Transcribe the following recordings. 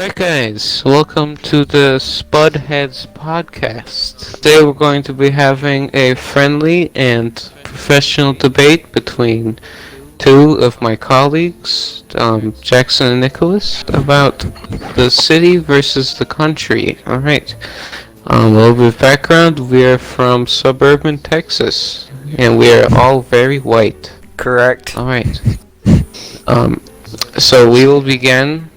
Alright guys, welcome to the SpudHeads podcast. Today we're going to be having a friendly and professional debate between two of my colleagues, Jackson and Nicholas, about the city versus the country. Alright, a little bit of background, we are from suburban Texas, and we are all very white. Correct. Alright, so we will begin,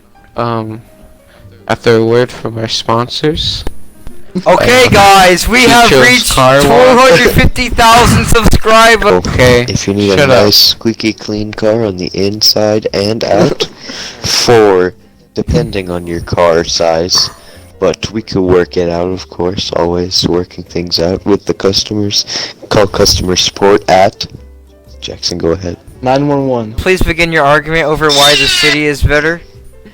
after a word from our sponsors. Okay, guys, we have Chose reached car 450,000 subscribers. Okay, if you need Shut a up. nice squeaky clean car on the inside and out, depending on your car size, but we could work it out, of course, always working things out with the customers. Call customer support at Jackson, go ahead. 911. Please begin your argument over why the city is better.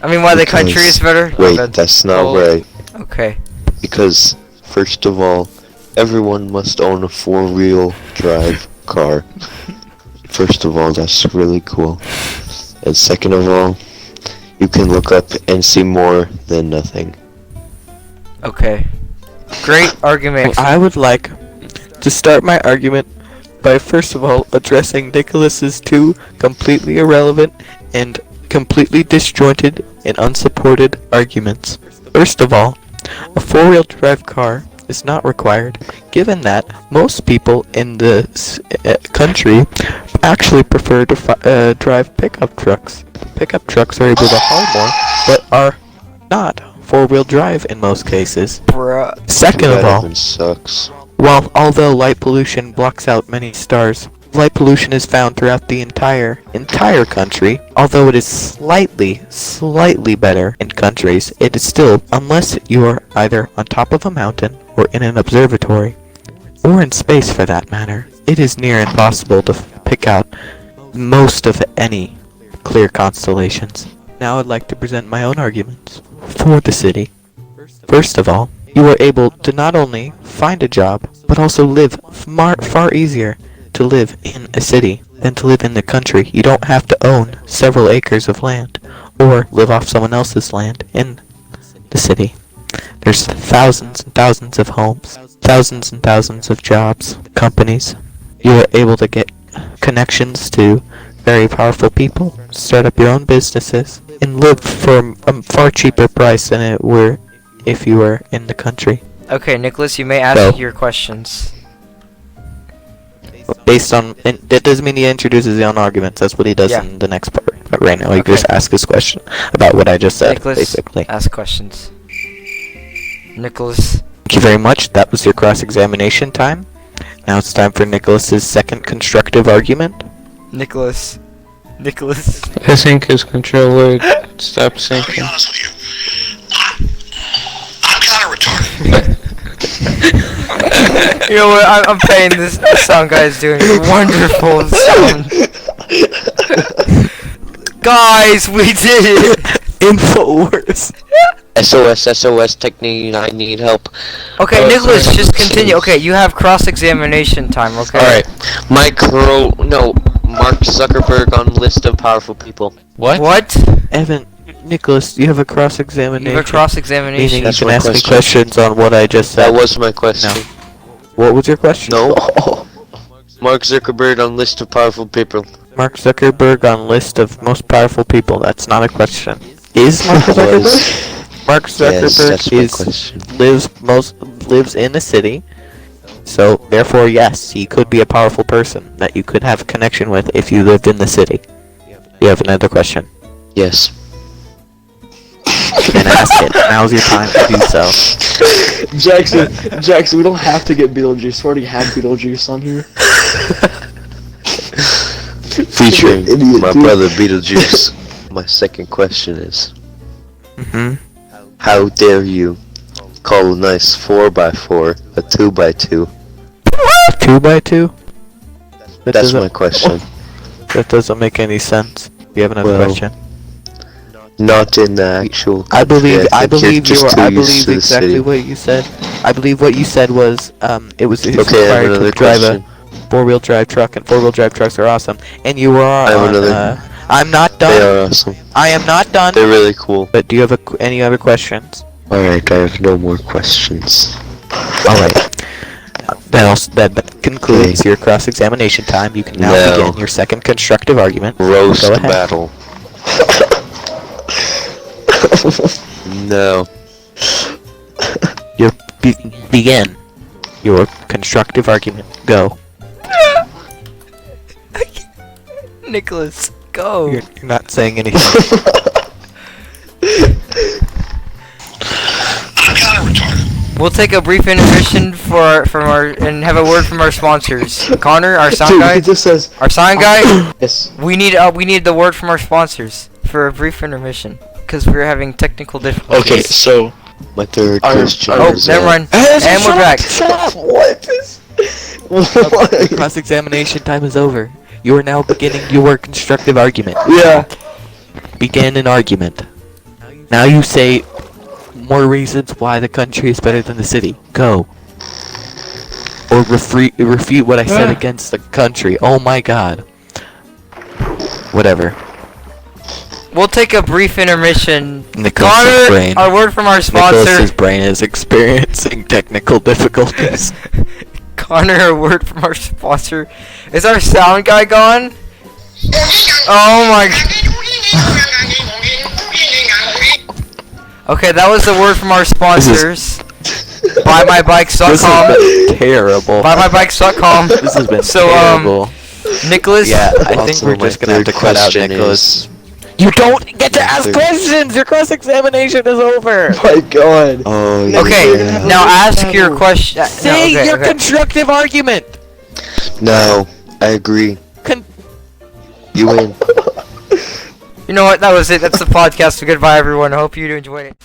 I mean, why the country is better. Wait, My bad. that's not Oh. right. Okay. Because, first of all, everyone must own a four-wheel drive car. First of all, that's really cool. And second of all, you can look up and see more than nothing. Okay. Great argument. I would like to start my argument by first of all addressing Nicholas's two completely irrelevant and completely disjointed and unsupported arguments. First of all, a four-wheel drive car is not required, given that most people in the country actually prefer to drive pickup trucks. Pickup trucks are able to haul more, but are not four-wheel drive in most cases. Bruh. Second of That all, even sucks. although light pollution blocks out many stars, light pollution is found throughout the entire country. Although it is slightly better in countries, it is still, unless you are either on top of a mountain or in an observatory, or in space for that matter, it is near impossible to pick out most of any clear constellations. Now I'd like to present my own arguments for the city. First of all, you are able to not only find a job, but also live far easier to live in a city than to live in the country. You don't have to own several acres of land or live off someone else's land in the city. There's thousands and thousands of homes, thousands and thousands of jobs, companies. You are able to get connections to very powerful people, start up your own businesses, and live for a far cheaper price than it were if you were in the country. Okay, Nicholas, you may ask So- your questions. Based on, and that doesn't mean he introduces his own arguments. That's what he does Yeah. in the next part. But right now, he Okay. just asks his question about what I just said, Nicholas, basically. ask questions. Nicholas. Thank you very much. That was your cross-examination time. Now it's time for Nicholas's second constructive argument. Nicholas. I think his control word stop syncing. honest with you, I'm kind of retarded. You know what? I'm paying this sound guy is doing wonderful sound. Guys, we did it! InfoWars. SOS, technique, I need help. Okay, Oh, Nicholas, sorry. just continue. Okay, you have cross-examination time, okay? Alright, Mark Zuckerberg on list of powerful people. What? Evan, Nicholas, you have a You cross-examination. have a cross-examination. Meaning you That's can my ask me question. questions on what I just said. That was my question. No. What was your question? No. Mark Zuckerberg on list of powerful people. Mark Zuckerberg on list of most powerful people. That's not a question. Is Mark Zuckerberg? Mark Yes, that's Zuckerberg my question. lives in a city, so therefore yes, he could be a powerful person that you could have a connection with if you lived in the city. You have another question? Yes. Then ask it. Now's your time to do so. Jackson, we don't have to get Beetlejuice. We already have Beetlejuice on here. Featuring Idiot, my dude. brother Beetlejuice. My second question is, Mm-hmm. how dare you call a nice 4x4 a 2x2? 2x2? That's my question. That doesn't make any sense. You have another Well, question? Not in the actual. I believe country. think you're just too I used believe to the exactly city. what you said. I believe what you said was it was Okay, I have required another to drive question. a four-wheel drive truck, and four-wheel drive trucks are awesome. And you were I have on another- I'm not They done. are awesome. I am not done. They're really cool. But do you have any other questions? Alright, I have no more questions. Alright. That concludes your cross-examination time. You can now No. begin your second constructive argument. Roast Go ahead. battle. No. Begin your constructive argument. Go. Nicholas, go. You're not saying anything. We'll take a brief intermission and have a word from our sponsors. Connor, our sound Dude, guy. it just says Our sound guy. yes. We need the word from our sponsors for a brief intermission because we're having technical difficulties. Okay, so My third Our- question Oh, is, never mind. And we're back. Shut up! What is? What? Cross-examination time is over. You are now beginning your constructive argument. Yeah. Begin an argument. Now you say more reasons why the country is better than the city. Go. Or refute what I said against the country. Oh my god. Whatever. We'll take a brief intermission. Nicholas's Connor, brain. our word from our sponsor. Nicholas's brain is experiencing technical difficulties. Connor, a word from our sponsor. Is our sound guy gone? Oh my Okay, that was the word from our sponsors. BuyMyBikes.com. This has been terrible. BuyMyBikes.com. This has been So, terrible. Nicholas. Yeah, I think Also, we're my just gonna have to third cut out question Nicholas. is- You don't get to ask third- questions! Your cross-examination is over! My God. Oh, Okay, yeah. now ask your question. Say no, okay, your okay. constructive argument! No, I agree. Con- You win. You know what? That was it. That's the podcast. So goodbye, everyone. I hope you enjoyed it.